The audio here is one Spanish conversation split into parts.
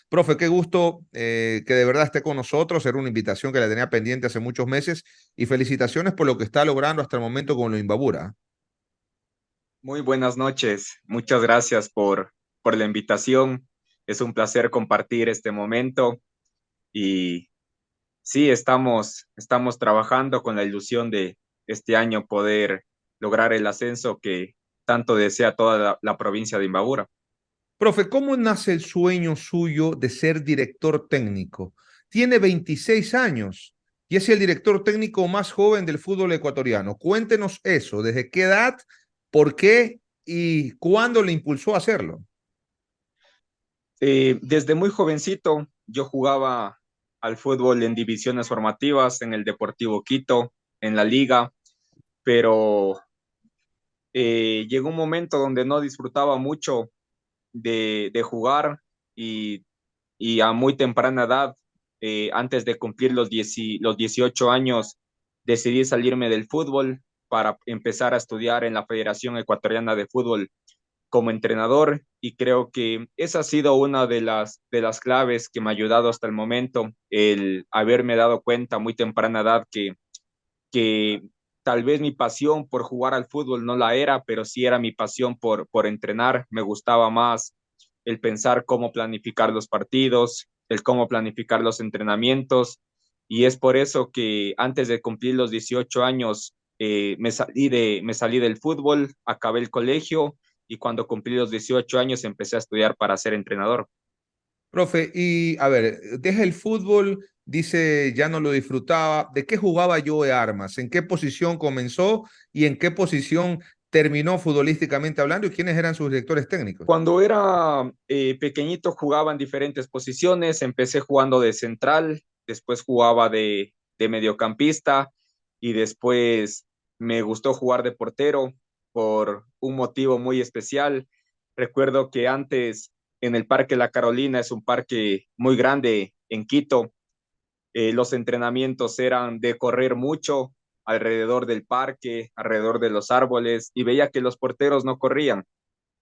Profe, qué gusto que de verdad esté con nosotros. Era una invitación que la tenía pendiente hace muchos meses y felicitaciones por lo que está logrando hasta el momento con lo Imbabura. Muy buenas noches. Muchas gracias por la invitación. Es un placer compartir este momento y sí, estamos trabajando con la ilusión de este año poder lograr el ascenso que tanto desea toda la provincia de Imbabura. Profe, ¿cómo nace el sueño suyo de ser director técnico? Tiene 26 años y es el director técnico más joven del fútbol ecuatoriano. Cuéntenos eso, ¿desde qué edad, por qué y cuándo le impulsó a hacerlo? Desde muy jovencito yo jugaba al fútbol en divisiones formativas, en el Deportivo Quito, en la liga, pero llegó un momento donde no disfrutaba mucho de jugar y, y a muy temprana edad, antes de cumplir los 18 años, decidí salirme del fútbol para empezar a estudiar en la Federación Ecuatoriana de Fútbol como entrenador y creo que esa ha sido una de las claves que me ha ayudado hasta el momento, el haberme dado cuenta a muy temprana edad que tal vez mi pasión por jugar al fútbol no la era, pero sí era mi pasión por entrenar. Me gustaba más el pensar cómo planificar los partidos, el cómo planificar los entrenamientos. Y es por eso que antes de cumplir los 18 años me salí del fútbol, acabé el colegio y cuando cumplí los 18 años empecé a estudiar para ser entrenador. Profe, y a ver, deja el fútbol, dice, ya no lo disfrutaba. ¿De qué jugaba Joe Armas? ¿En qué posición comenzó y en qué posición terminó futbolísticamente hablando? ¿Y quiénes eran sus directores técnicos? Cuando era pequeñito jugaba en diferentes posiciones, empecé jugando de central, después jugaba de mediocampista y después me gustó jugar de portero por un motivo muy especial. Recuerdo que antes en el Parque La Carolina, es un parque muy grande en Quito, los entrenamientos eran de correr mucho alrededor del parque, alrededor de los árboles y veía que los porteros no corrían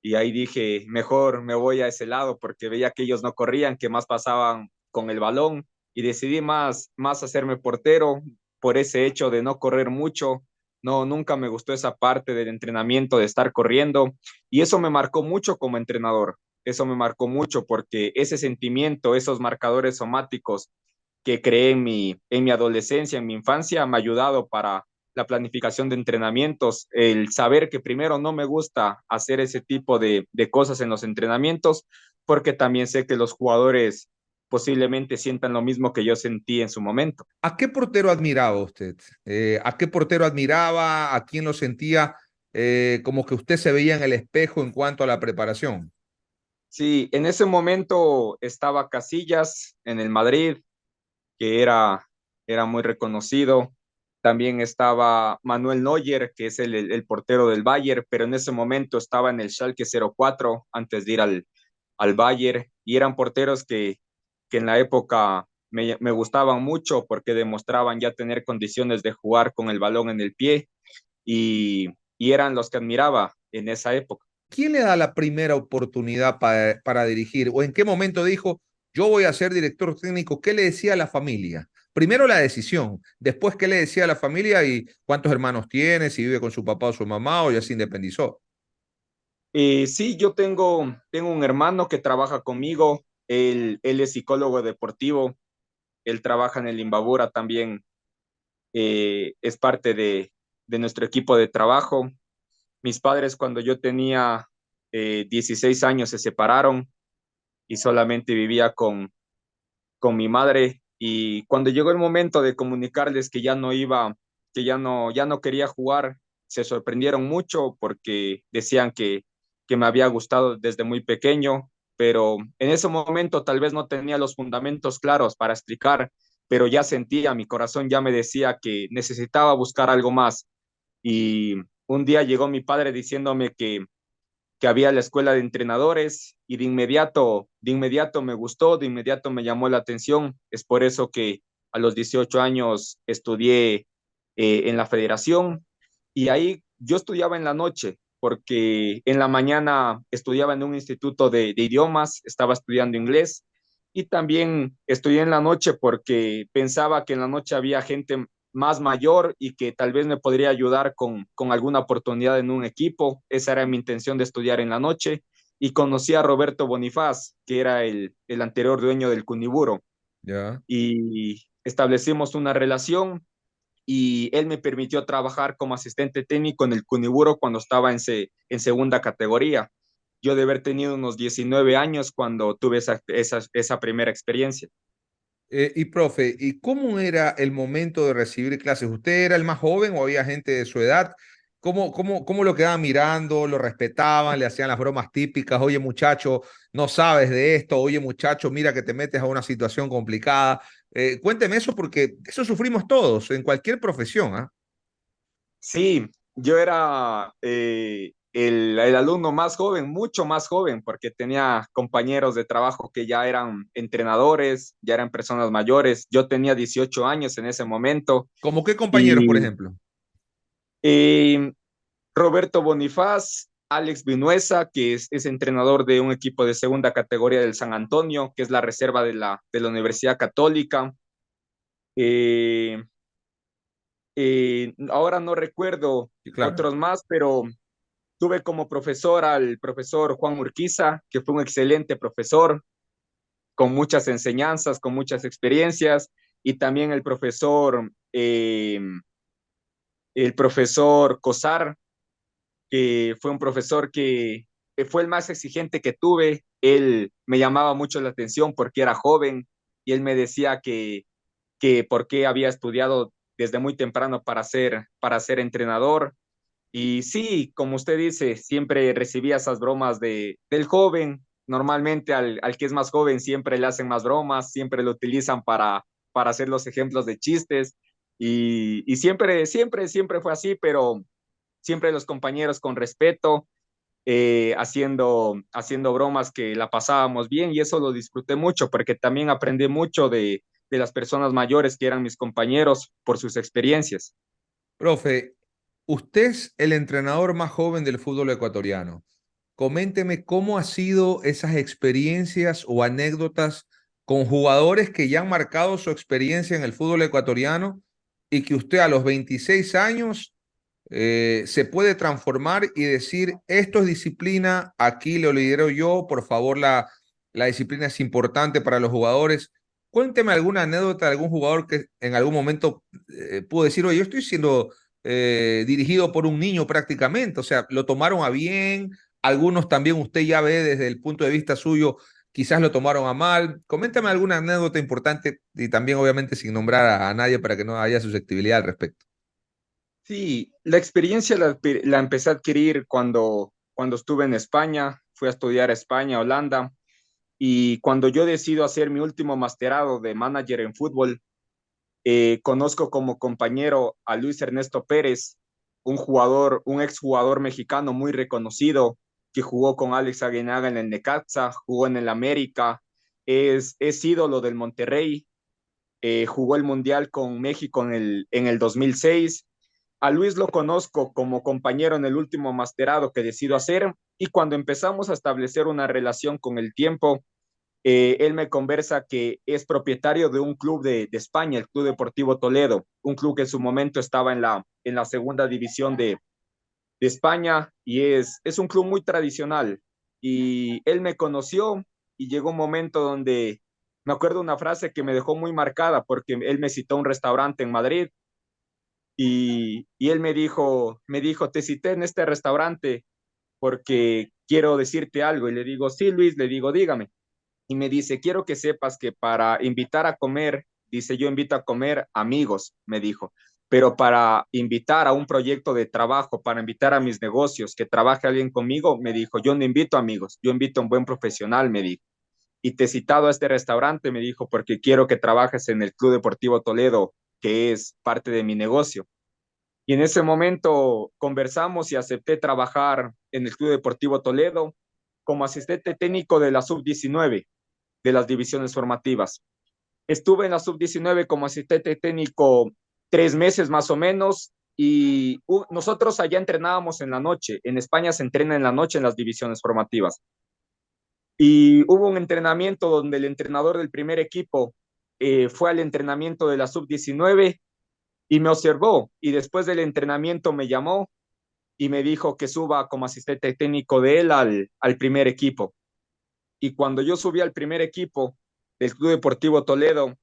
y ahí dije, mejor me voy a ese lado porque veía que ellos no corrían, que más pasaban con el balón y decidí más hacerme portero por ese hecho de no correr mucho. No, nunca me gustó esa parte del entrenamiento de estar corriendo y eso me marcó mucho como entrenador. Eso me marcó mucho porque ese sentimiento, esos marcadores somáticos que creé en mi adolescencia, en mi infancia, me ha ayudado para la planificación de entrenamientos, el saber que primero no me gusta hacer ese tipo de cosas en los entrenamientos, porque también sé que los jugadores posiblemente sientan lo mismo que yo sentí en su momento. ¿A qué portero admiraba usted? ¿A qué portero admiraba? ¿A quién lo sentía como que usted se veía en el espejo en cuanto a la preparación? Sí, en ese momento estaba Casillas en el Madrid, que era muy reconocido. También estaba Manuel Neuer, que es el portero del Bayern, pero en ese momento estaba en el Schalke 04 antes de ir al Bayern y eran porteros que en la época me gustaban mucho porque demostraban ya tener condiciones de jugar con el balón en el pie y eran los que admiraba en esa época. ¿Quién le da la primera oportunidad para dirigir? ¿O en qué momento dijo, yo voy a ser director técnico? ¿Qué le decía a la familia? Primero la decisión, después qué le decía a la familia y cuántos hermanos tiene, si vive con su papá o su mamá o ya se independizó. Sí, yo tengo un hermano que trabaja conmigo, él es psicólogo deportivo, él trabaja en el Imbabura también, es parte de nuestro equipo de trabajo. Mis padres cuando yo tenía 16 años se separaron y solamente vivía con mi madre y cuando llegó el momento de comunicarles que ya no iba, que ya no quería jugar, se sorprendieron mucho porque decían que me había gustado desde muy pequeño, pero en ese momento tal vez no tenía los fundamentos claros para explicar, pero ya sentía, mi corazón ya me decía que necesitaba buscar algo más y un día llegó mi padre diciéndome que había la escuela de entrenadores y de inmediato me gustó, de inmediato me llamó la atención. Es por eso que a los 18 años estudié en la federación y ahí yo estudiaba en la noche porque en la mañana estudiaba en un instituto de idiomas, estaba estudiando inglés y también estudié en la noche porque pensaba que en la noche había gente más mayor y que tal vez me podría ayudar con alguna oportunidad en un equipo. Esa era mi intención de estudiar en la noche. Y conocí a Roberto Bonifaz, que era el anterior dueño del Cuniburo, Ya. y establecimos una relación y él me permitió trabajar como asistente técnico en el Cuniburo cuando estaba en segunda categoría. Yo de haber tenido unos 19 años cuando tuve esa primera experiencia. Y profe, ¿y cómo era el momento de recibir clases? ¿Usted era el más joven o había gente de su edad? ¿Cómo lo quedaban mirando? ¿Lo respetaban? ¿Le hacían las bromas típicas? Oye, muchacho, no sabes de esto. Oye, muchacho, mira que te metes a una situación complicada. Cuénteme eso porque eso sufrimos todos en cualquier profesión, ¿ah? Sí, yo era el alumno más joven, mucho más joven, porque tenía compañeros de trabajo que ya eran entrenadores, ya eran personas mayores. Yo tenía 18 años en ese momento ¿Cómo qué compañeros, por y ejemplo? eh, Roberto Bonifaz, Alex Vinuesa, que es entrenador de un equipo de segunda categoría del San Antonio, que es la reserva de la Universidad Católica. Eh, ahora no recuerdo Sí, claro. otros más, pero tuve como profesor al profesor Juan Urquiza, que fue un excelente profesor, con muchas enseñanzas, con muchas experiencias, y también el profesor Cosar, que fue un profesor que fue el más exigente que tuve. Él me llamaba mucho la atención porque era joven y él me decía que por qué había estudiado desde muy temprano para ser entrenador. Y sí, como usted dice, siempre recibía esas bromas del joven. Normalmente al que es más joven siempre le hacen más bromas, siempre lo utilizan para hacer los ejemplos de chistes. Y siempre fue así, pero siempre los compañeros con respeto, haciendo bromas que la pasábamos bien y eso lo disfruté mucho porque también aprendí mucho de las personas mayores que eran mis compañeros por sus experiencias. Profe, usted es el entrenador más joven del fútbol ecuatoriano. Coménteme cómo ha sido esas experiencias o anécdotas con jugadores que ya han marcado su experiencia en el fútbol ecuatoriano y que usted a los 26 años se puede transformar y decir, esto es disciplina, aquí lo lidero yo, por favor, la disciplina es importante para los jugadores. Cuénteme alguna anécdota de algún jugador que en algún momento pudo decir, oye, yo estoy siendo dirigido por un niño prácticamente, o sea, lo tomaron a bien, algunos también usted ya ve desde el punto de vista suyo, quizás lo tomaron a mal. Coméntame alguna anécdota importante y también obviamente sin nombrar a nadie para que no haya susceptibilidad al respecto. Sí, la experiencia la empecé a adquirir cuando estuve en España, fui a estudiar a España, Holanda, y cuando yo decido hacer mi último masterado de manager en fútbol, conozco como compañero a Luis Ernesto Pérez, un exjugador mexicano muy reconocido, que jugó con Alex Aguinaga en el Necaxa, jugó en el América, es ídolo del Monterrey, jugó el Mundial con México en el 2006. A Luis lo conozco como compañero en el último masterado que decido hacer y cuando empezamos a establecer una relación con el tiempo, él me conversa que es propietario de un club de España, el Club Deportivo Toledo, un club que en su momento estaba en la segunda división de España y es un club muy tradicional. Y él me conoció y llegó un momento donde me acuerdo una frase que me dejó muy marcada porque él me citó a un restaurante en Madrid y él me dijo, te cité en este restaurante porque quiero decirte algo. Y le digo, sí, Luis, le digo, dígame. Y me dice, quiero que sepas que para invitar a comer, dice, yo invito a comer amigos, me dijo, pero para invitar a un proyecto de trabajo, para invitar a mis negocios, que trabaje alguien conmigo, me dijo, yo no invito amigos, yo invito a un buen profesional, me dijo. Y te he citado a este restaurante, me dijo, porque quiero que trabajes en el Club Deportivo Toledo, que es parte de mi negocio. Y en ese momento conversamos y acepté trabajar en el Club Deportivo Toledo como asistente técnico de la sub-19 de las divisiones formativas. Estuve en la sub-19 como asistente técnico 3 meses más o menos y nosotros allá entrenábamos en la noche. En España se entrena en la noche en las divisiones formativas. Y hubo un entrenamiento donde el entrenador del primer equipo fue al entrenamiento de la sub-19 y me observó. Y después del entrenamiento me llamó y me dijo que suba como asistente técnico de él al primer equipo. Y cuando yo subí al primer equipo del Club Deportivo Toledo,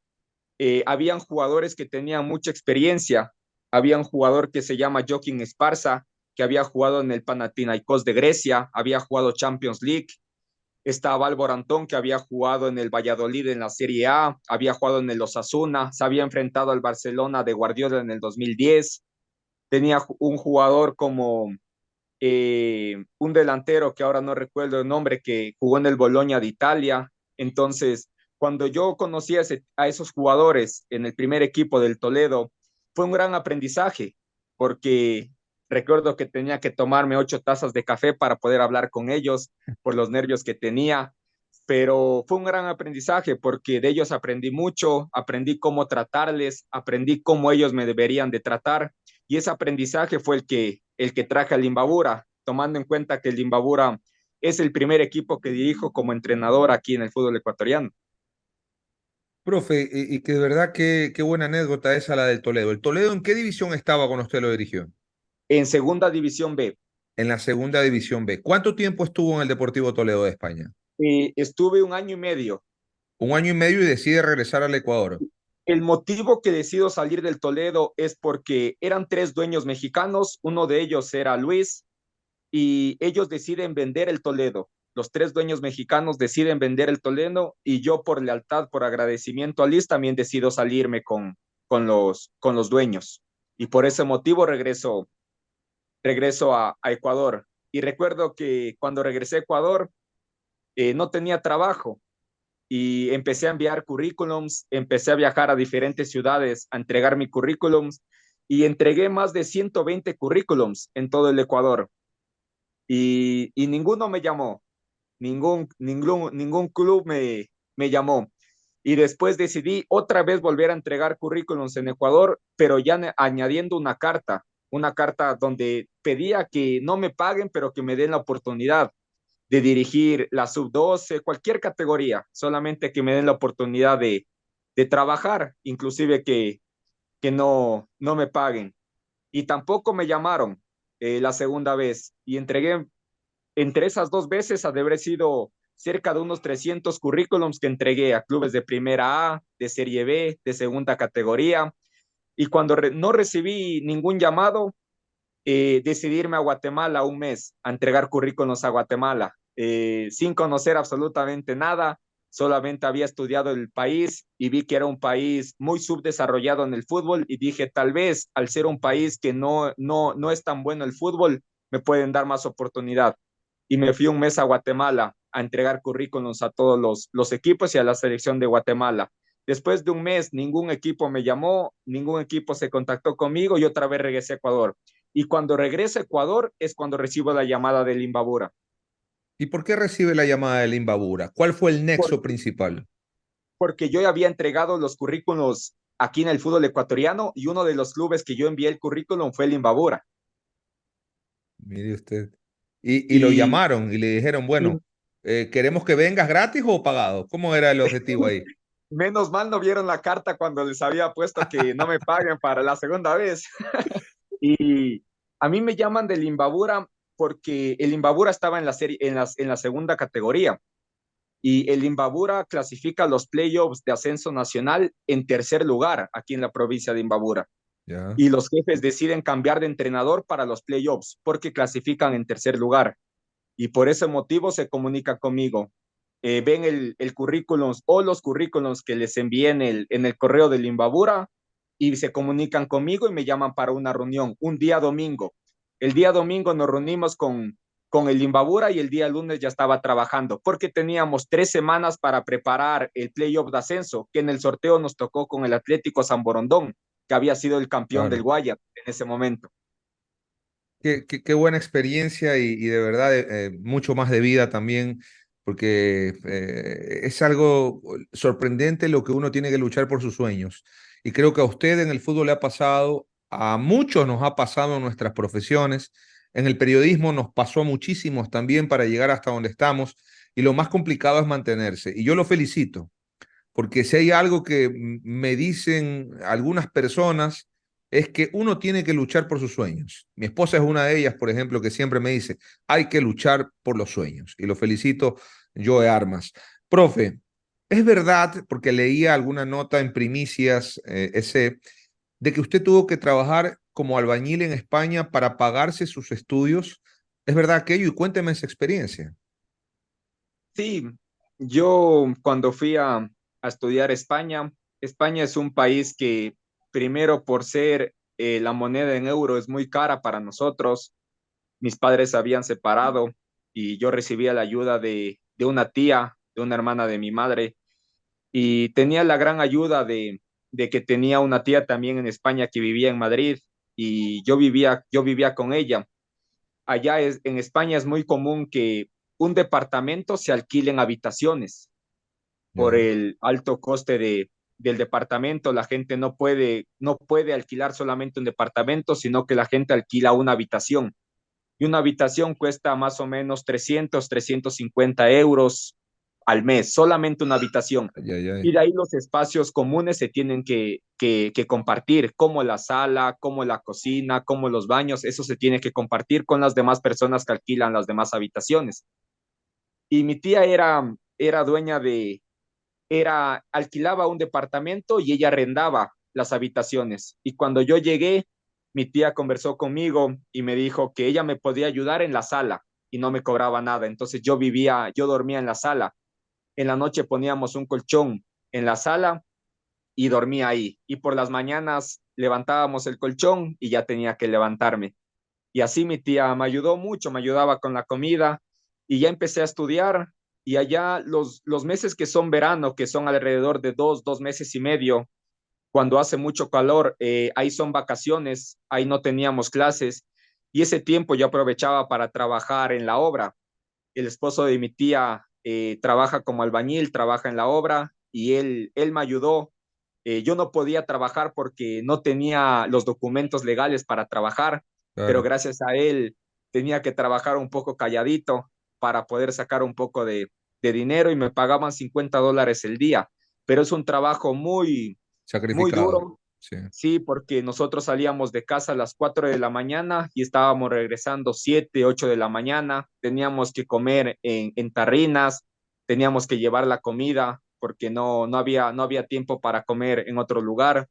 habían jugadores que tenían mucha experiencia. Había un jugador que se llama Joaquín Esparza, que había jugado en el Panathinaikos de Grecia, había jugado Champions League. Estaba Álvaro Antón, que había jugado en el Valladolid en la Serie A, había jugado en el Osasuna, se había enfrentado al Barcelona de Guardiola en el 2010. Tenía un jugador como un delantero que ahora no recuerdo el nombre, que jugó en el Bologna de Italia. Entonces, cuando yo conocí a esos jugadores en el primer equipo del Toledo, fue un gran aprendizaje, porque recuerdo que tenía que tomarme 8 tazas de café para poder hablar con ellos por los nervios que tenía, pero fue un gran aprendizaje porque de ellos aprendí mucho, aprendí cómo tratarles, aprendí cómo ellos me deberían de tratar, y ese aprendizaje fue el que traje al Imbabura, tomando en cuenta que el Imbabura es el primer equipo que dirijo como entrenador aquí en el fútbol ecuatoriano. Profe, y que de verdad qué buena anécdota esa la del Toledo. ¿El Toledo en qué división estaba cuando usted lo dirigió? En Segunda División B. En la segunda división B. ¿Cuánto tiempo estuvo en el Deportivo Toledo de España? Estuve un año y medio. Un año y medio y decide regresar al Ecuador. El motivo que decido salir del Toledo es porque eran 3 dueños mexicanos, uno de ellos era Luis, y ellos deciden vender el Toledo. Los 3 dueños mexicanos deciden vender el Toledo y yo por lealtad, por agradecimiento a Luis, también decido salirme con los dueños. Y por ese motivo regreso a Ecuador. Y recuerdo que cuando regresé a Ecuador no tenía trabajo y empecé a enviar currículums, empecé a viajar a diferentes ciudades a entregar mi currículums y entregué más de 120 currículums en todo el Ecuador y ninguno me llamó, ningún club me llamó. Y después decidí otra vez volver a entregar currículums en Ecuador, pero ya añadiendo una carta donde pedía que no me paguen, pero que me den la oportunidad de dirigir la sub-12, cualquier categoría, solamente que me den la oportunidad de trabajar, inclusive que no me paguen. Y tampoco me llamaron la segunda vez y entregué entre esas 2 veces, ha de haber sido cerca de unos 300 currículums que entregué a clubes de primera A, de serie B, de segunda categoría. Y cuando no recibí ningún llamado, decidirme a Guatemala un mes a entregar currículos a Guatemala, sin conocer absolutamente nada, solamente había estudiado el país y vi que era un país muy subdesarrollado en el fútbol y dije, tal vez al ser un país que no es tan bueno el fútbol, me pueden dar más oportunidad. Y me fui un mes a Guatemala a entregar currículos a todos los equipos y a la selección de Guatemala. Después de un mes, ningún equipo me llamó, ningún equipo se contactó conmigo y otra vez regresé a Ecuador. Y cuando regreso a Ecuador es cuando recibo la llamada del Imbabura. ¿Y por qué recibe la llamada del Imbabura? ¿Cuál fue el Por, nexo principal? porque yo había entregado los currículos aquí en el fútbol ecuatoriano y uno de los clubes que yo envié el currículum fue el Imbabura. Mire usted. Y lo Y, llamaron y le dijeron, y bueno, ¿queremos que vengas gratis o pagado? ¿Cómo era el objetivo ahí? menos mal no vieron la carta cuando les había puesto que no me paguen para la segunda vez. Y a mí me llaman del Imbabura porque el Imbabura estaba en la serie, en la segunda categoría. Y el Imbabura clasifica los playoffs de ascenso nacional en tercer lugar aquí en la provincia de Imbabura. Ya, Y los jefes deciden cambiar de entrenador para los playoffs porque clasifican en tercer lugar. Y por ese motivo se comunica conmigo. Ven el currículum o los currículums que les envié en el correo del Imbabura y se comunican conmigo y me llaman para una reunión un día domingo. El día domingo nos reunimos con el Imbabura y el día lunes ya estaba trabajando porque teníamos 3 semanas para preparar el playoff de ascenso, que en el sorteo nos tocó con el Atlético San Borondón, que había sido el campeón del claro. Guayas en ese momento. Qué buena experiencia y de verdad mucho más de vida también, porque es algo sorprendente lo que uno tiene que luchar por sus sueños. Y creo que a usted en el fútbol le ha pasado, a muchos nos ha pasado en nuestras profesiones, en el periodismo nos pasó a muchísimos también para llegar hasta donde estamos. y lo más complicado es mantenerse. Y yo lo felicito, porque si hay algo que me dicen algunas personas es que uno tiene que luchar por sus sueños. Mi esposa es una de ellas, por ejemplo, que siempre me dice, hay que luchar por los sueños. Y lo felicito, Joe Armas. Profe, es verdad, porque leía alguna nota en Primicias, de que usted tuvo que trabajar como albañil en España para pagarse sus estudios. ¿Es verdad aquello? Y cuénteme esa experiencia. Sí, yo cuando fui a estudiar España, España es un país que primero por ser la moneda en euro es muy cara para nosotros. Mis padres se habían separado y yo recibía la ayuda de una tía, de una hermana de mi madre, y tenía la gran ayuda de que tenía una tía también en España que vivía en Madrid y yo vivía con ella. En España es muy común que un departamento se alquile en habitaciones por Ya, el alto coste del departamento. La gente no puede alquilar solamente un departamento, sino que la gente alquila una habitación. Y una habitación cuesta más o menos 350 euros al mes, solamente una habitación. ay, ay, Y ay. de ahí los espacios comunes se tienen que compartir, como la sala, como la cocina, como los baños, eso se tiene que compartir con las demás personas que alquilan las demás habitaciones. Y mi tía era dueña alquilaba un departamento y ella arrendaba las habitaciones. Y cuando yo llegué, mi tía conversó conmigo y me dijo que ella me podía ayudar en la sala y no me cobraba nada. Entonces yo dormía en la sala. En la noche poníamos un colchón en la sala y dormía ahí. Y por las mañanas levantábamos el colchón y ya tenía que levantarme. Y así mi tía me ayudó mucho, me ayudaba con la comida y ya empecé a estudiar. Y allá los meses que son verano, que son alrededor de dos meses y medio, cuando hace mucho calor, ahí son vacaciones, ahí no teníamos clases. Y ese tiempo yo aprovechaba para trabajar en la obra. El esposo de mi tía trabaja como albañil, trabaja en la obra y él me ayudó. Yo no podía trabajar porque no tenía los documentos legales para trabajar, pero Claro. gracias a él tenía que trabajar un poco calladito para poder sacar un poco de dinero y me pagaban $50 el día. Pero es un trabajo muy Sacrificado. duro. Sí. Sí, porque nosotros salíamos de casa a las 4 de la mañana y estábamos regresando 7, 8 de la mañana. Teníamos que comer en tarrinas, teníamos que llevar la comida porque no había tiempo para comer en otro lugar.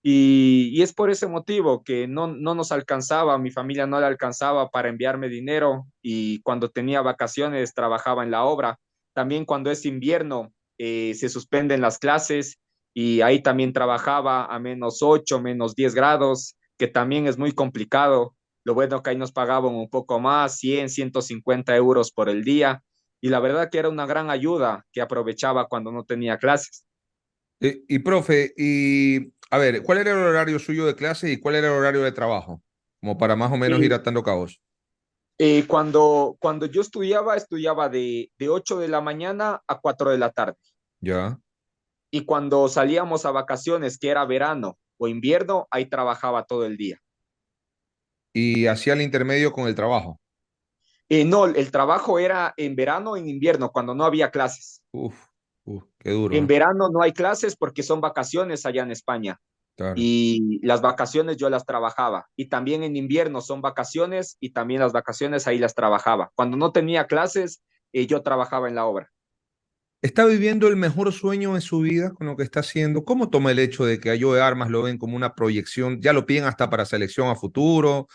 Y es por ese motivo que no nos alcanzaba, mi familia no le alcanzaba para enviarme dinero y cuando tenía vacaciones trabajaba en la obra. También cuando es invierno se suspenden las clases y ahí también trabajaba a -8, -10 grados, que también es muy complicado. Lo bueno que ahí nos pagaban un poco más, 100, 150 euros por el día. Y la verdad que era una gran ayuda que aprovechaba cuando no tenía clases. Profe, y a ver, ¿cuál era el horario suyo de clase y cuál era el horario de trabajo? Como para más o menos ir Eh, atando cabos. cuando yo estudiaba de 8 de la mañana a 4 de la tarde. Ya. Y cuando salíamos a vacaciones, que era verano o invierno, ahí trabajaba todo el día. Y hacía el intermedio con el trabajo. No, el trabajo era en verano o en invierno, cuando no había clases. Qué duro, En ¿eh? verano no hay clases porque son vacaciones allá en España. Claro. Y las vacaciones yo las trabajaba. Y también en invierno son vacaciones y también las vacaciones ahí las trabajaba. Cuando no tenía clases, yo trabajaba en la obra. ¿Está viviendo el mejor sueño en su vida con lo que está haciendo? ¿Cómo toma el hecho de que a Joe Armas lo ven como una proyección? Ya lo piden hasta para selección a futuro,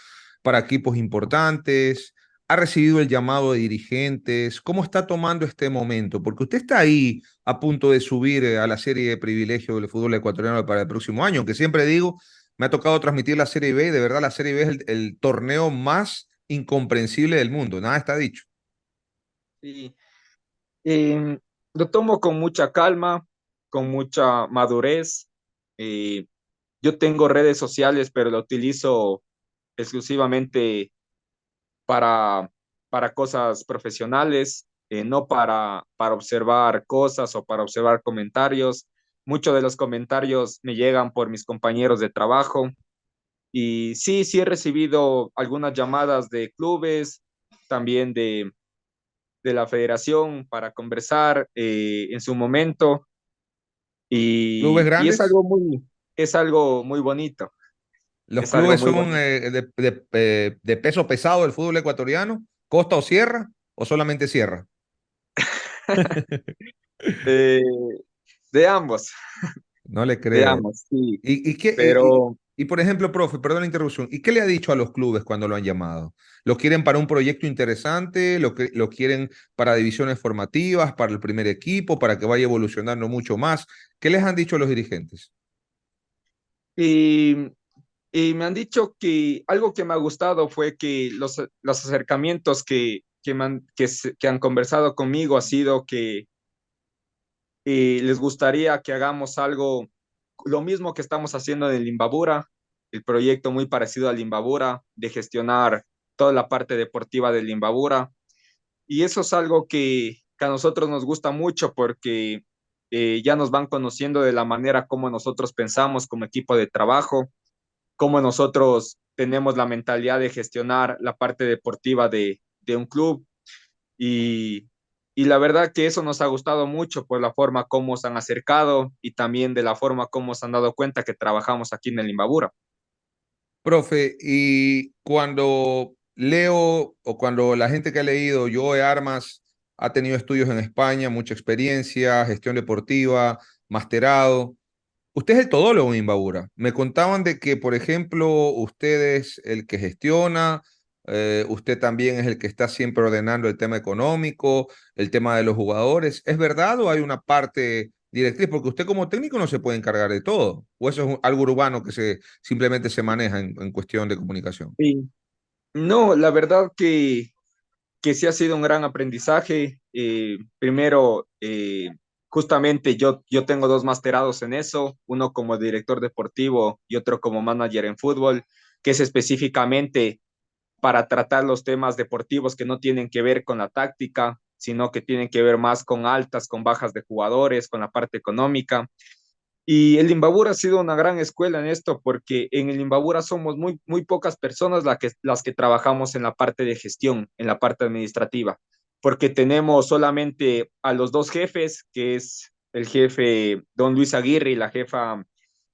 para equipos importantes. ¿Ha recibido el llamado de dirigentes? ¿Cómo está tomando este momento? Porque usted está ahí a punto de subir a la serie de privilegio del fútbol ecuatoriano para el próximo año, que siempre digo, me ha tocado transmitir la Serie B y de verdad la Serie B es el torneo más incomprensible del mundo. Nada está dicho. Sí. Eh, lo tomo con mucha calma, con mucha madurez. Eh, yo tengo redes sociales, pero lo utilizo exclusivamente para, para cosas profesionales, no para observar cosas o para observar comentarios. Muchos de los comentarios me llegan por mis compañeros de trabajo y sí he recibido algunas llamadas de clubes, también de la federación para conversar en su momento ¿Clubes y grandes? es algo muy bonito, ¿Los es algo clubes muy son bonito. de peso pesado del fútbol ecuatoriano? ¿Costa o sierra? ¿O solamente sierra? Eh, de ambos, No le de creo. ambos, sí, ¿Y qué, pero por ejemplo, profe, perdón la interrupción, ¿y qué le ha dicho a los clubes cuando lo han llamado? ¿Lo quieren para un proyecto interesante? ¿Lo quieren para divisiones formativas, para el primer equipo, para que vaya evolucionando mucho más? ¿Qué les han dicho los dirigentes? y, y me han dicho que algo que me ha gustado fue que los acercamientos que han conversado conmigo ha sido que les gustaría que hagamos algo, lo mismo que estamos haciendo en el Imbabura, el proyecto muy parecido al Imbabura, de gestionar toda la parte deportiva del Imbabura. Y eso es algo que a nosotros nos gusta mucho porque ya nos van conociendo de la manera como nosotros pensamos como equipo de trabajo, cómo nosotros tenemos la mentalidad de gestionar la parte deportiva de un club y, y la verdad que eso nos ha gustado mucho por la forma como se han acercado y también de la forma como se han dado cuenta que trabajamos aquí en el Imbabura. Profe, y cuando leo o cuando la gente que ha leído Joe Armas ha tenido estudios en España, mucha experiencia, gestión deportiva, masterado. Usted es el todólogo en Imbabura. Me contaban de que, por ejemplo, usted es el que gestiona, usted también es el que está siempre ordenando el tema económico, el tema de los jugadores. ¿Es verdad o hay una parte directriz? Porque usted como técnico no se puede encargar de todo. ¿O eso es algo urbano que simplemente se maneja en cuestión de comunicación? Sí. No, la verdad que sí ha sido un gran aprendizaje. Primero, justamente yo tengo dos masterados en eso, uno como director deportivo y otro como manager en fútbol, que es específicamente para tratar los temas deportivos que no tienen que ver con la táctica, sino que tienen que ver más con altas, con bajas de jugadores, con la parte económica. Y el Imbabura ha sido una gran escuela en esto, porque en el Imbabura somos muy pocas personas las que trabajamos en la parte de gestión, en la parte administrativa, porque tenemos solamente a los dos jefes, que es el jefe don Luis Aguirre y la jefa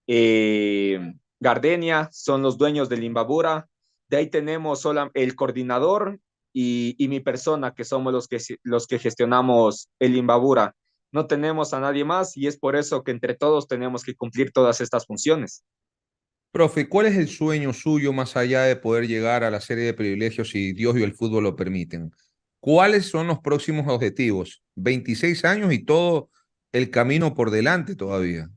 eh, Gardenia, son los dueños del Imbabura. De ahí tenemos solo el coordinador y mi persona, que somos los que gestionamos el Imbabura. No tenemos a nadie más y es por eso que entre todos tenemos que cumplir todas estas funciones. Profe, ¿cuál es el sueño suyo más allá de poder llegar a la serie de privilegios si Dios y el fútbol lo permiten? ¿Cuáles son los próximos objetivos? 26 años y todo el camino por delante todavía.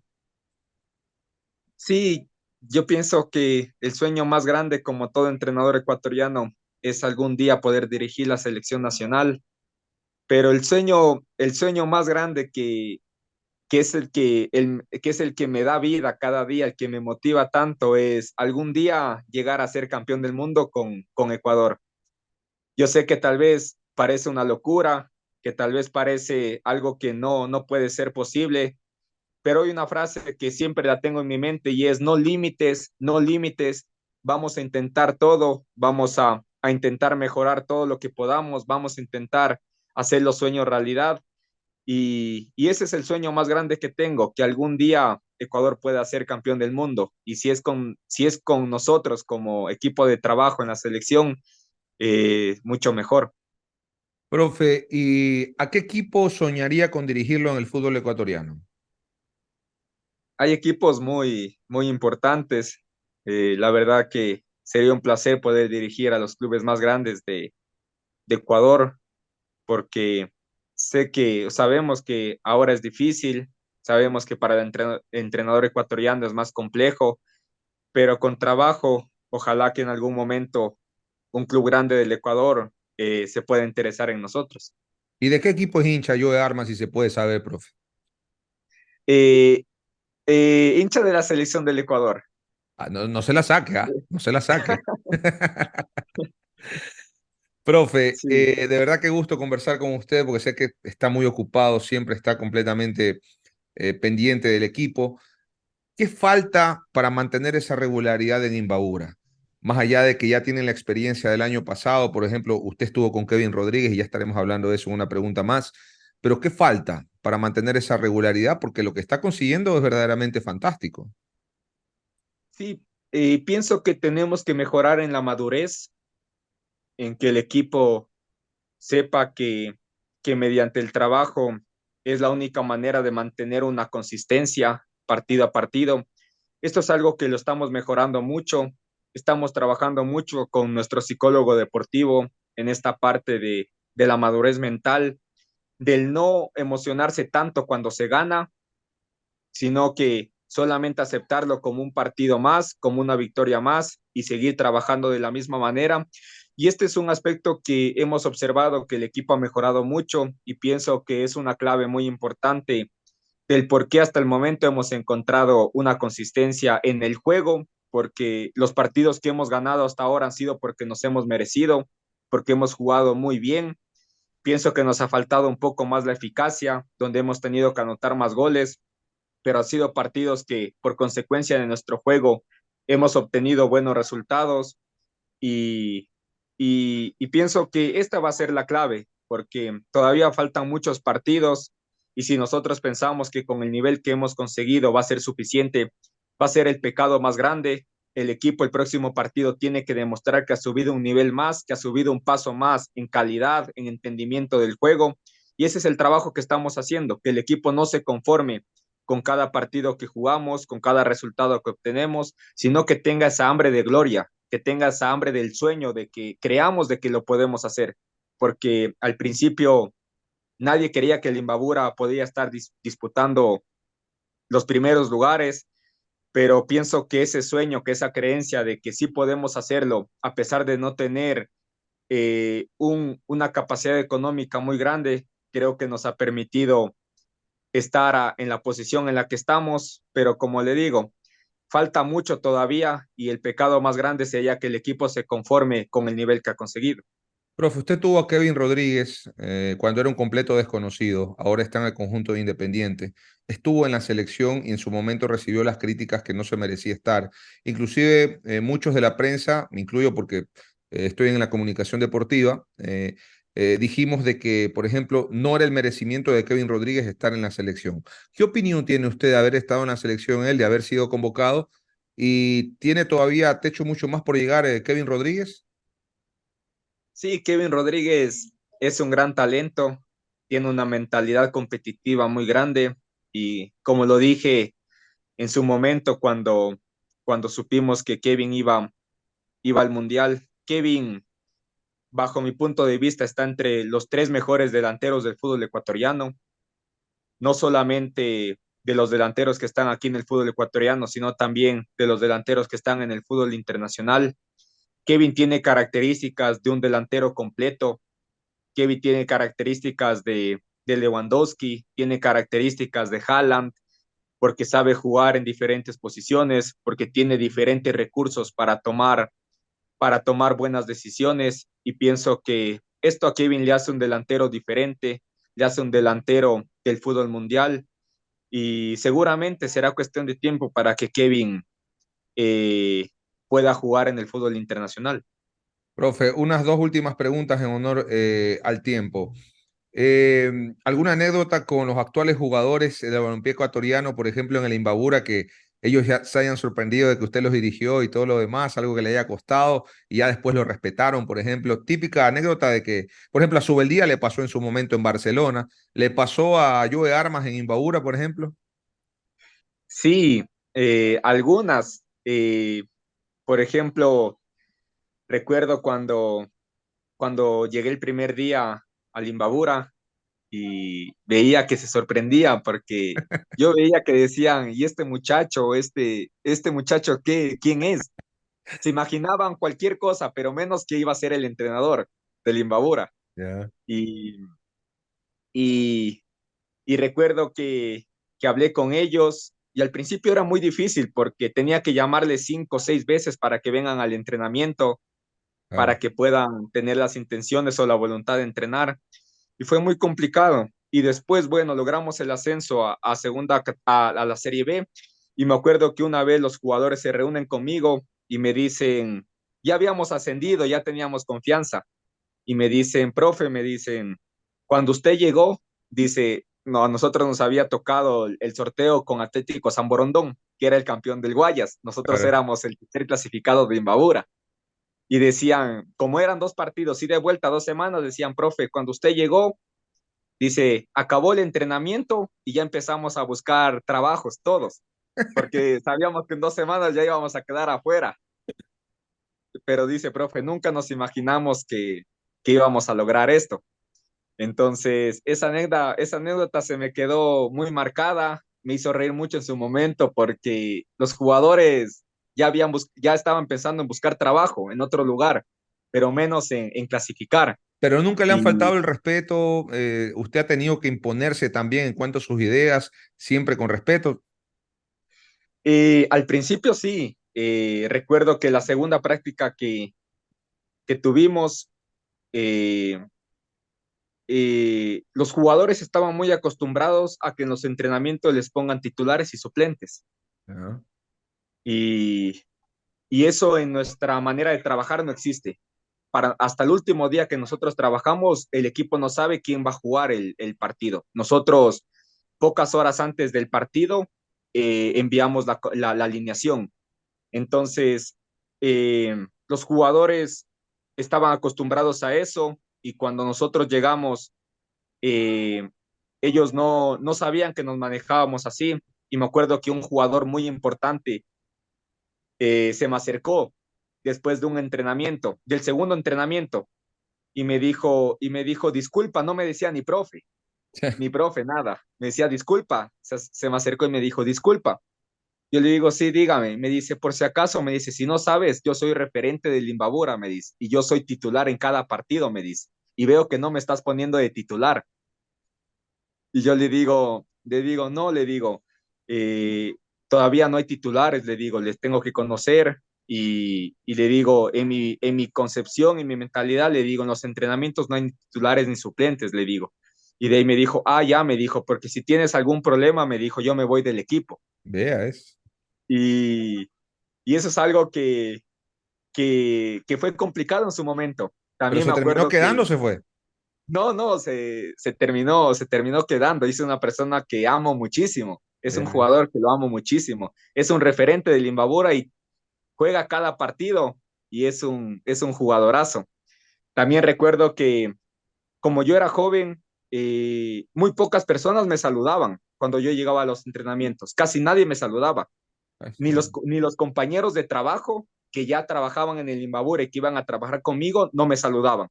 Sí, yo pienso que el sueño más grande, como todo entrenador ecuatoriano, es algún día poder dirigir la selección nacional, pero el sueño más grande que es que es el que me da vida cada día, el que me motiva tanto, es algún día llegar a ser campeón del mundo con Ecuador. Yo sé que tal vez parece una locura, que tal vez parece algo que no puede ser posible, pero hay una frase que siempre la tengo en mi mente y es no límites, no límites, vamos a intentar todo, a intentar mejorar todo lo que podamos, vamos a intentar hacer los sueños realidad y ese es el sueño más grande que tengo, que algún día Ecuador pueda ser campeón del mundo y si es con nosotros como equipo de trabajo en la selección, mucho mejor. Profe, ¿y a qué equipo soñaría con dirigirlo en el fútbol ecuatoriano? Hay equipos muy importantes. La verdad que sería un placer poder dirigir a los clubes más grandes de Ecuador, porque sabemos que ahora es difícil, sabemos que para el entrenador ecuatoriano es más complejo, pero con trabajo, ojalá que en algún momento un club grande del Ecuador se pueda interesar en nosotros. ¿Y de qué equipo es hincha Joe Armas, si se puede saber, profe? Eh, Hincha de la selección del Ecuador. Ah, no, no se la saque, ¿ah? No se la saque. Profe, Sí. de verdad que gusto conversar con usted porque sé que está muy ocupado, siempre está completamente pendiente del equipo. ¿Qué falta para mantener esa regularidad en Imbabura? más allá de que ya tienen la experiencia del año pasado, por ejemplo, usted estuvo con Kevin Rodríguez y ya estaremos hablando de eso en una pregunta más, pero ¿qué falta para mantener esa regularidad? Porque lo que está consiguiendo es verdaderamente fantástico. Sí, pienso que tenemos que mejorar en la madurez, en que el equipo sepa que mediante el trabajo es la única manera de mantener una consistencia partido a partido. Esto es algo que lo estamos mejorando mucho. Estamos trabajando mucho con nuestro psicólogo deportivo en esta parte de la madurez mental, del no emocionarse tanto cuando se gana, sino que solamente aceptarlo como un partido más, como una victoria más y seguir trabajando de la misma manera. Y este es un aspecto que hemos observado que el equipo ha mejorado mucho y pienso que es una clave muy importante del por qué hasta el momento hemos encontrado una consistencia en el juego, porque los partidos que hemos ganado hasta ahora han sido porque nos hemos merecido, porque hemos jugado muy bien. Pienso que nos ha faltado un poco más la eficacia, donde hemos tenido que anotar más goles, pero han sido partidos que por consecuencia de nuestro juego hemos obtenido buenos resultados y, y pienso que esta va a ser la clave, porque todavía faltan muchos partidos y si nosotros pensamos que con el nivel que hemos conseguido va a ser suficiente, va a ser el pecado más grande. El equipo el próximo partido tiene que demostrar que ha subido un nivel más, que ha subido un paso más en calidad, en entendimiento del juego. Y ese es el trabajo que estamos haciendo, que el equipo no se conforme con cada partido que jugamos, con cada resultado que obtenemos, sino que tenga esa hambre de gloria, que tenga esa hambre del sueño, de que creamos de que lo podemos hacer, porque al principio nadie quería que el Imbabura podía estar disputando los primeros lugares, pero pienso que ese sueño, que esa creencia de que sí podemos hacerlo, a pesar de no tener una capacidad económica muy grande, creo que nos ha permitido estar en la posición en la que estamos, pero como le digo, falta mucho todavía y el pecado más grande sería que el equipo se conforme con el nivel que ha conseguido. Profe, usted tuvo a Kevin Rodríguez cuando era un completo desconocido, ahora está en el conjunto de Independiente, estuvo en la selección y en su momento recibió las críticas que no se merecía estar. Inclusive muchos de la prensa, me incluyo porque estoy en la comunicación deportiva, dijimos de que, por ejemplo, no era el merecimiento de Kevin Rodríguez estar en la selección. ¿Qué opinión tiene usted de haber estado en la selección él, de haber sido convocado? ¿Y tiene todavía techo mucho más por llegar Kevin Rodríguez? Sí, Kevin Rodríguez es un gran talento, tiene una mentalidad competitiva muy grande y como lo dije en su momento cuando supimos que Kevin iba al Mundial, Kevin, bajo mi punto de vista, está entre los tres mejores delanteros del fútbol ecuatoriano, no solamente de los delanteros que están aquí en el fútbol ecuatoriano, sino también de los delanteros que están en el fútbol internacional. Kevin tiene características de un delantero completo. Kevin tiene características de Lewandowski, tiene características de Haaland, porque sabe jugar en diferentes posiciones, porque tiene diferentes recursos para tomar buenas decisiones. Y pienso que esto a Kevin le hace un delantero diferente, le hace un delantero del fútbol mundial. Y seguramente será cuestión de tiempo para que Kevin eh, pueda jugar en el fútbol internacional. Profe, unas dos últimas preguntas en honor al tiempo. ¿Alguna anécdota con los actuales jugadores del balompié ecuatoriano, por ejemplo, en el Imbabura, que ellos ya se hayan sorprendido de que usted los dirigió y todo lo demás, algo que le haya costado y ya después lo respetaron, por ejemplo? Típica anécdota de que, por ejemplo, a Subeldía le pasó en su momento en Barcelona, le pasó a Joe Armas en Imbabura, por ejemplo. Sí, algunas. Por ejemplo, recuerdo cuando llegué el primer día al Imbabura y veía que se sorprendía porque yo veía que decían, ¿y este muchacho, este muchacho qué, quién es? Se imaginaban cualquier cosa, pero menos que iba a ser el entrenador del Imbabura. Ya. Y, y, y recuerdo que hablé con ellos y al principio era muy difícil porque tenía que llamarles 5 o 6 veces para que vengan al entrenamiento, Claro. para que puedan tener las intenciones o la voluntad de entrenar. Y fue muy complicado. Y después, bueno, logramos el ascenso a segunda, a la Serie B. Y me acuerdo que una vez los jugadores se reúnen conmigo y me dicen, ya habíamos ascendido, ya teníamos confianza. Y me dicen, profe, me dicen, cuando usted llegó, dice, no, a nosotros nos había tocado el sorteo con Atlético San Borondón, que era el campeón del Guayas. Nosotros Claro. éramos el tercer clasificado de Imbabura. Y decían, como eran dos partidos y de vuelta 2 semanas, decían, profe, cuando usted llegó, dice, acabó el entrenamiento y ya empezamos a buscar trabajos todos, porque sabíamos que en 2 semanas ya íbamos a quedar afuera. Pero dice, profe, nunca nos imaginamos que íbamos a lograr esto. Entonces, esa anécdota se me quedó muy marcada, me hizo reír mucho en su momento porque los jugadores ya estaban pensando en buscar trabajo en otro lugar, pero menos en clasificar. Pero nunca le han faltado Y el respeto. Usted ha tenido que imponerse también en cuanto a sus ideas, siempre con respeto. al principio sí, recuerdo que la segunda práctica que tuvimos, eh, los jugadores estaban muy acostumbrados a que en los entrenamientos les pongan titulares y suplentes. Ajá. Y, y eso en nuestra manera de trabajar no existe. Hasta el último día que nosotros trabajamos, el equipo no sabe quién va a jugar el partido. Nosotros, pocas horas antes del partido, enviamos la alineación. Entonces, los jugadores estaban acostumbrados a eso y cuando nosotros llegamos, eh, ellos no sabían que nos manejábamos así. Y me acuerdo que un jugador muy importante se me acercó después de un entrenamiento, del segundo entrenamiento, y me dijo, disculpa, no me decía ni profe, nada. Me decía, disculpa, se me acercó y me dijo, disculpa. Yo le digo, sí, dígame. Me dice, por si acaso, me dice, si no sabes, yo soy referente del Imbabura, me dice, y yo soy titular en cada partido, me dice, y veo que no me estás poniendo de titular. Y yo le digo, no, le digo, eh, todavía no hay titulares, le digo, les tengo que conocer y le digo, en mi concepción, en mi mentalidad, le digo, en los entrenamientos no hay ni titulares ni suplentes, le digo. Y de ahí me dijo, ya, me dijo, porque si tienes algún problema, me dijo, yo me voy del equipo. Vea, es. Y, y eso es algo que fue complicado en su momento. Pero También se me terminó acuerdo quedando, que o se fue. no, no, se terminó quedando. Es una persona que amo muchísimo. Es un Vea, es. jugador que lo amo muchísimo. Es un referente del Imbabura y juega cada partido y es un jugadorazo. También recuerdo que como yo era joven, muy pocas personas me saludaban cuando yo llegaba a los entrenamientos. Casi nadie me saludaba, Ahí ni está. los compañeros de trabajo que ya trabajaban en el Imbabura y que iban a trabajar conmigo, no me saludaban.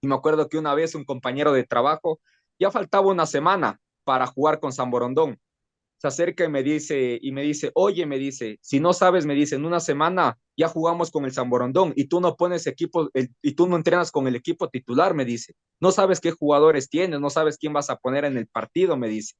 Y me acuerdo que una vez un compañero de trabajo, ya faltaba una semana para jugar con San Borondón. Se acerca y me dice, oye, me dice, si no sabes, me dice, en una semana ya jugamos con el San Borondón y tú no pones equipo, y tú no entrenas con el equipo titular, me dice. No sabes qué jugadores tienes, no sabes quién vas a poner en el partido, me dice.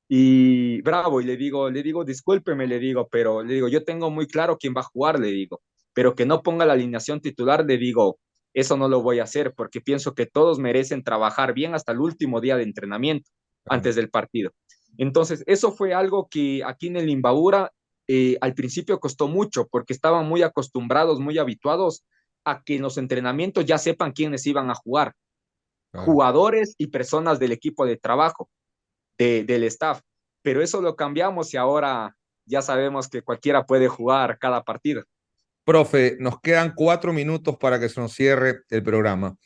Y bravo, y le digo, discúlpeme, le digo, pero le digo, yo tengo muy claro quién va a jugar, le digo, pero que no ponga la alineación titular, le digo, eso no lo voy a hacer porque pienso que todos merecen trabajar bien hasta el último día de entrenamiento Ah, antes del partido. Entonces, eso fue algo que aquí en el Imbabura al principio costó mucho porque estaban muy acostumbrados, muy habituados a que en los entrenamientos ya sepan quiénes iban a jugar, claro. jugadores y personas del equipo de trabajo del staff. Pero eso lo cambiamos y ahora ya sabemos que cualquiera puede jugar cada partido. Profe, nos quedan 4 minutos para que se nos cierre el programa.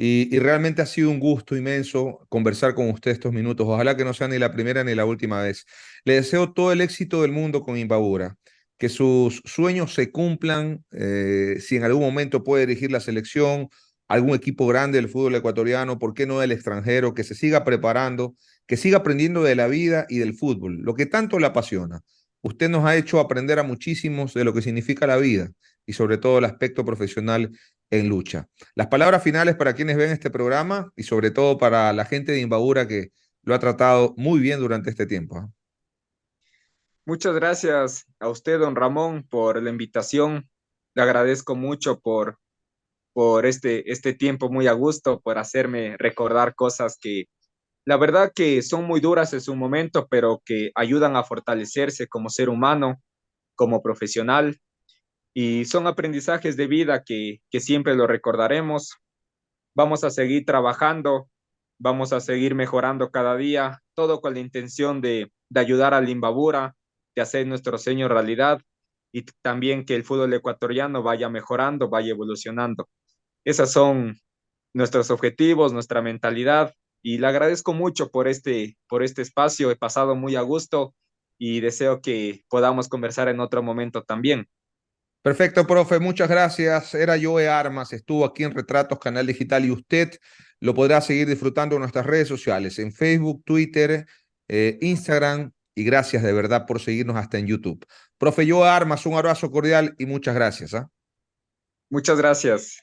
Y realmente ha sido un gusto inmenso conversar con usted estos minutos. Ojalá que no sea ni la primera ni la última vez. Le deseo todo el éxito del mundo con Imbabura, que sus sueños se cumplan. Si en algún momento puede dirigir la selección, algún equipo grande del fútbol ecuatoriano, ¿por qué no del extranjero? Que se siga preparando, que siga aprendiendo de la vida y del fútbol, lo que tanto le apasiona. Usted nos ha hecho aprender a muchísimos de lo que significa la vida y sobre todo el aspecto profesional en lucha. Las palabras finales para quienes ven este programa y sobre todo para la gente de Imbabura que lo ha tratado muy bien durante este tiempo. ¿Ah? Muchas gracias a usted, don Ramón, por la invitación. Le agradezco mucho por este tiempo muy a gusto, por hacerme recordar cosas que la verdad que son muy duras en su momento, pero que ayudan a fortalecerse como ser humano, como profesional. y son aprendizajes de vida que siempre lo recordaremos. Vamos a seguir trabajando, vamos a seguir mejorando cada día, todo con la intención de ayudar al Imbabura, de hacer nuestro sueño realidad y también que el fútbol ecuatoriano vaya mejorando, vaya evolucionando. Esos son nuestros objetivos, nuestra mentalidad y le agradezco mucho por este espacio. He pasado muy a gusto y deseo que podamos conversar en otro momento también. Perfecto, profe, muchas gracias. Era Joe Armas, estuvo aquí en Retratos Canal Digital y usted lo podrá seguir disfrutando en nuestras redes sociales, en Facebook, Twitter, Instagram y gracias de verdad por seguirnos hasta en YouTube. Profe Joe Armas, un abrazo cordial y muchas gracias. ¿Ah? Muchas gracias.